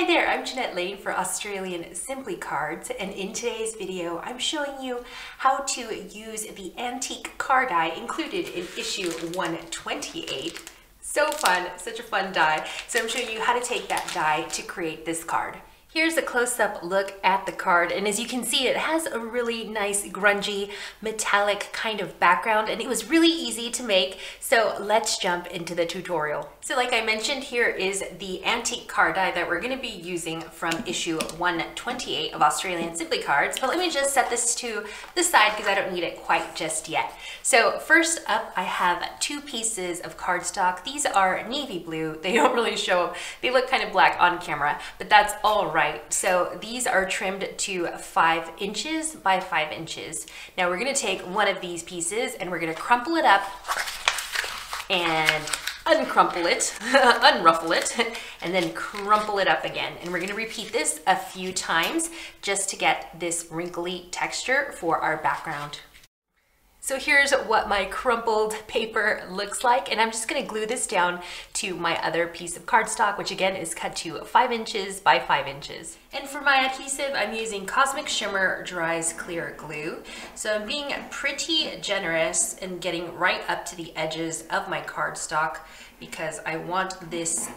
Hi there, I'm Janette Lane for Australian Simply Cards, and in today's video I'm showing you how to use the antique card die included in issue 128. So fun, such a fun die. So I'm showing you how to take that die to create this card. Here's a close-up look at the card, and as you can see, it has a really nice grungy metallic kind of background, and it was really easy to make, so let's jump into the tutorial. So like I mentioned, here is the antique card die that we're going to be using from issue 128 of Australian Simply Cards, but let me just set this to the side because I don't need it quite just yet. So first up, I have two pieces of cardstock. These are navy blue. They don't really show up. They look kind of black on camera, but that's all right. So these are trimmed to 5 inches by 5 inches. Now we're going to take one of these pieces and we're going to crumple it up and uncrumple it, unruffle it, and then crumple it up again. And we're going to repeat this a few times just to get this wrinkly texture for our background. So here's what my crumpled paper looks like, and I'm just going to glue this down to my other piece of cardstock, which again is cut to 5 inches by 5 inches. And for my adhesive, I'm using Cosmic Shimmer Dries Clear Glue. So I'm being pretty generous and getting right up to the edges of my cardstock because I want this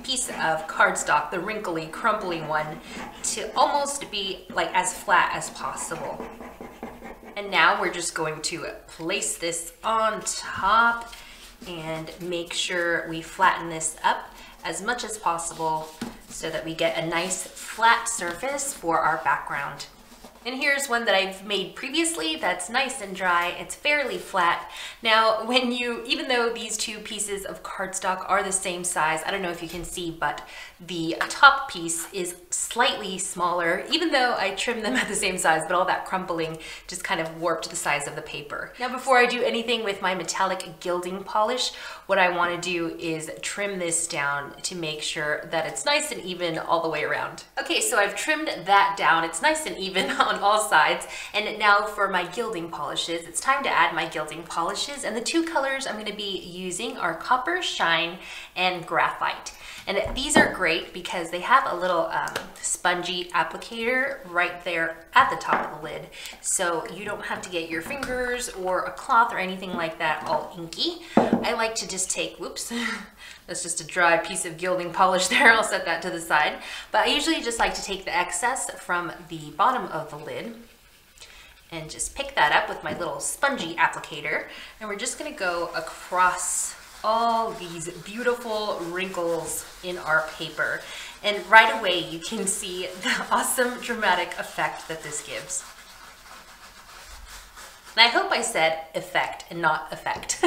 piece of cardstock, the wrinkly, crumply one, to almost be like as flat as possible. And now we're just going to place this on top and make sure we flatten this up as much as possible so that we get a nice flat surface for our background. And here's one that I've made previously that's nice and dry. It's fairly flat. Now, even though these two pieces of cardstock are the same size, I don't know if you can see, but the top piece is slightly smaller, even though I trimmed them at the same size, but all that crumpling just kind of warped the size of the paper. Now, before I do anything with my metallic gilding polish, what I want to do is trim this down to make sure that it's nice and even all the way around. Okay, so I've trimmed that down. It's nice and even on all sides. And now for my gilding polishes, it's time to add my gilding polishes. And the two colors I'm going to be using are Copper Shine and Graphite. And these are great because they have a little spongy applicator right there at the top of the lid. So you don't have to get your fingers or a cloth or anything like that all inky. I like to just take, whoops, that's just a dry piece of gilding polish there. I'll set that to the side. But I usually just like to take the excess from the bottom of the lid and just pick that up with my little spongy applicator. And we're just gonna go across all these beautiful wrinkles in our paper. And right away you can see the awesome dramatic effect that this gives. And I hope I said effect and not effect.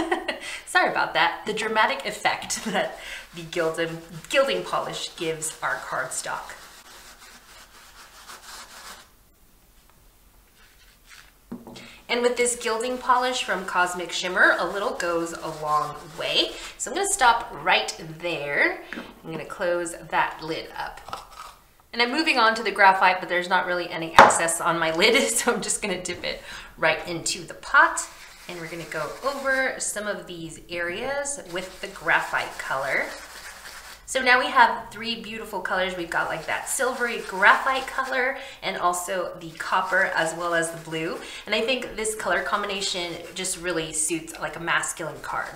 Sorry about that. The dramatic effect that the gilding polish gives our cardstock. And with this gilding polish from Cosmic Shimmer, a little goes a long way. So I'm going to stop right there. I'm going to close that lid up. And I'm moving on to the graphite, but there's not really any excess on my lid, so I'm just going to dip it right into the pot. And we're going to go over some of these areas with the graphite color. So now we have 3 beautiful colors. We've got like that silvery graphite color and also the copper as well as the blue. And I think this color combination just really suits like a masculine card.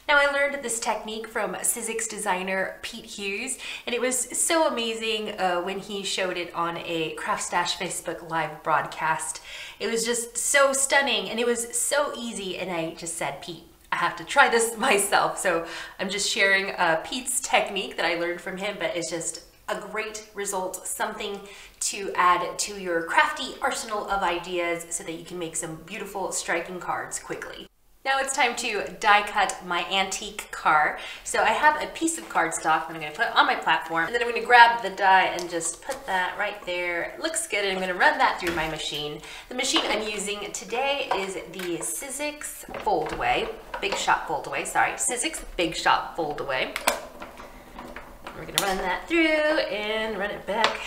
Now I learned this technique from Sizzix designer Pete Hughes, and it was so amazing when he showed it on a CraftStash Facebook live broadcast. It was just so stunning and it was so easy, and I just said, Pete, I have to try this myself. So I'm just sharing Pete's technique that I learned from him, but it's just a great result, something to add to your crafty arsenal of ideas so that you can make some beautiful striking cards quickly. Now it's time to die cut my antique car. So I have a piece of cardstock that I'm going to put on my platform, and then I'm going to grab the die and just put that right there. It looks good, and I'm going to run that through my machine. The machine I'm using today is the Sizzix Foldaway, Big Shot Foldaway, sorry, Sizzix Big Shot Foldaway. We're going to run that through and run it back.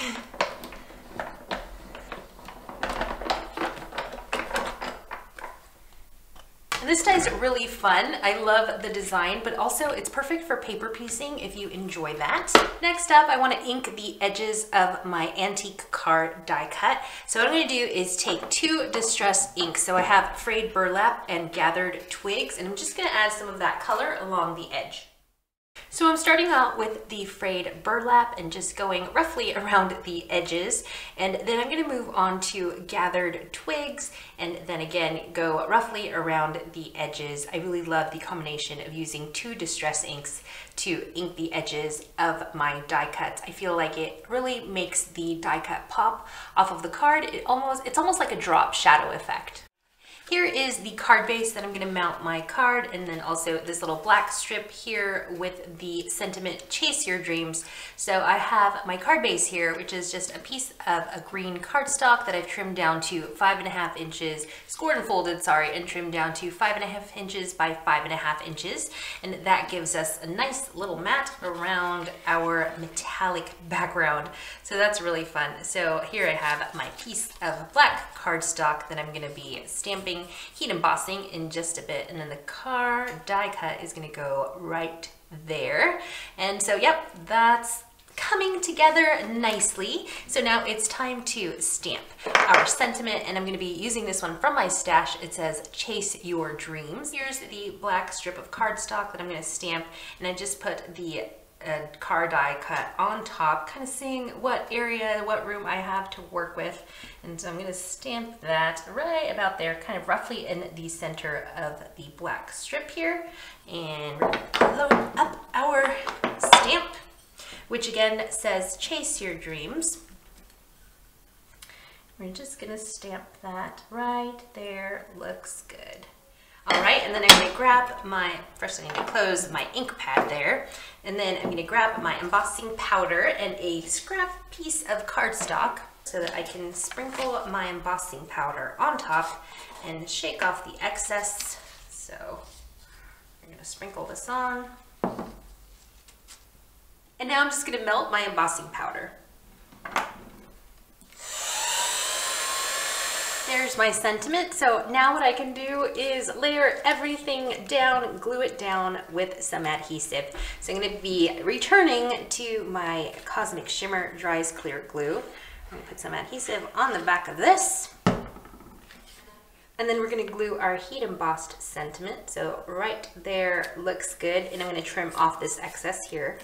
And this die is really fun. I love the design, but also it's perfect for paper piecing if you enjoy that. Next up, I want to ink the edges of my antique card die cut. So what I'm going to do is take 2 distress inks. So I have frayed burlap and gathered twigs, and I'm just going to add some of that color along the edge. So I'm starting out with the frayed burlap and just going roughly around the edges, and then I'm going to move on to gathered twigs and then again go roughly around the edges. I really love the combination of using 2 distress inks to ink the edges of my die cuts. I feel like it really makes the die cut pop off of the card. It's almost like a drop shadow effect. Here is the card base that I'm going to mount my card, and then also this little black strip here with the sentiment "Chase Your Dreams." So I have my card base here, which is just a piece of a green cardstock that I've trimmed down to 5.5 inches, scored and folded, sorry, and trimmed down to 5.5 inches by 5.5 inches. And that gives us a nice little mat around our metallic background. So that's really fun. So here I have my piece of black cardstock that I'm going to be stamping, heat embossing in just a bit, and then the card die cut is going to go right there. And so yep, that's coming together nicely. So now it's time to stamp our sentiment, and I'm going to be using this one from my stash. It says "Chase Your Dreams." Here's the black strip of cardstock that I'm going to stamp, and I just put the card die cut on top, kind of seeing what area, what room I have to work with. And so I'm going to stamp that right about there, kind of roughly in the center of the black strip here. And we're going to load up our stamp, which again says "Chase Your Dreams." We're just going to stamp that right there. Looks good. All right, and then I'm going to grab first I need to close my ink pad there, and then I'm going to grab my embossing powder and a scrap piece of cardstock so that I can sprinkle my embossing powder on top and shake off the excess. So I'm going to sprinkle this on. And now I'm just going to melt my embossing powder. There's my sentiment. So now what I can do is layer everything down, glue it down with some adhesive. So I'm going to be returning to my Cosmic Shimmer Dries Clear Glue. I'm going to put some adhesive on the back of this. And then we're going to glue our heat embossed sentiment. So right there looks good. And I'm going to trim off this excess here.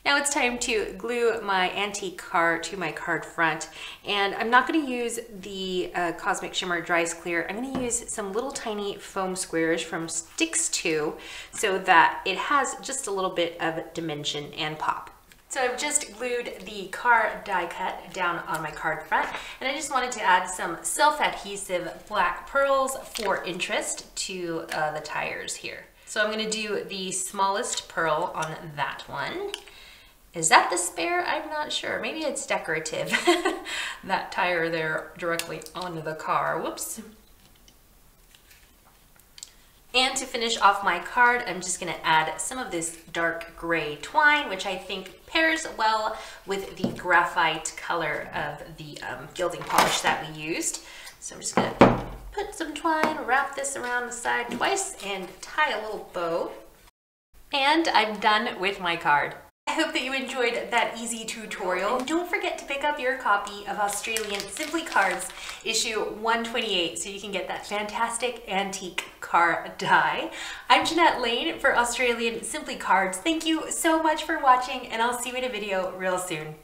Now it's time to glue my antique card to my card front, and I'm not going to use the Cosmic Shimmer Dries Clear. I'm going to use some little tiny foam squares from Sticks 2 so that it has just a little bit of dimension and pop. So I've just glued the card die cut down on my card front, and I just wanted to add some self-adhesive black pearls for interest to the tires here. So I'm going to do the smallest pearl on that one. Is that the spare? I'm not sure. Maybe it's decorative. That tire there directly onto the car. Whoops. And to finish off my card, I'm just going to add some of this dark gray twine, which I think pairs well with the graphite color of the gilding polish that we used. So I'm just going to put some twine, wrap this around the side twice, and tie a little bow. And I'm done with my card. I hope that you enjoyed that easy tutorial. And don't forget to pick up your copy of Australian Simply Cards issue 128 so you can get that fantastic antique card die. I'm Janette Lane for Australian Simply Cards. Thank you so much for watching, and I'll see you in a video real soon.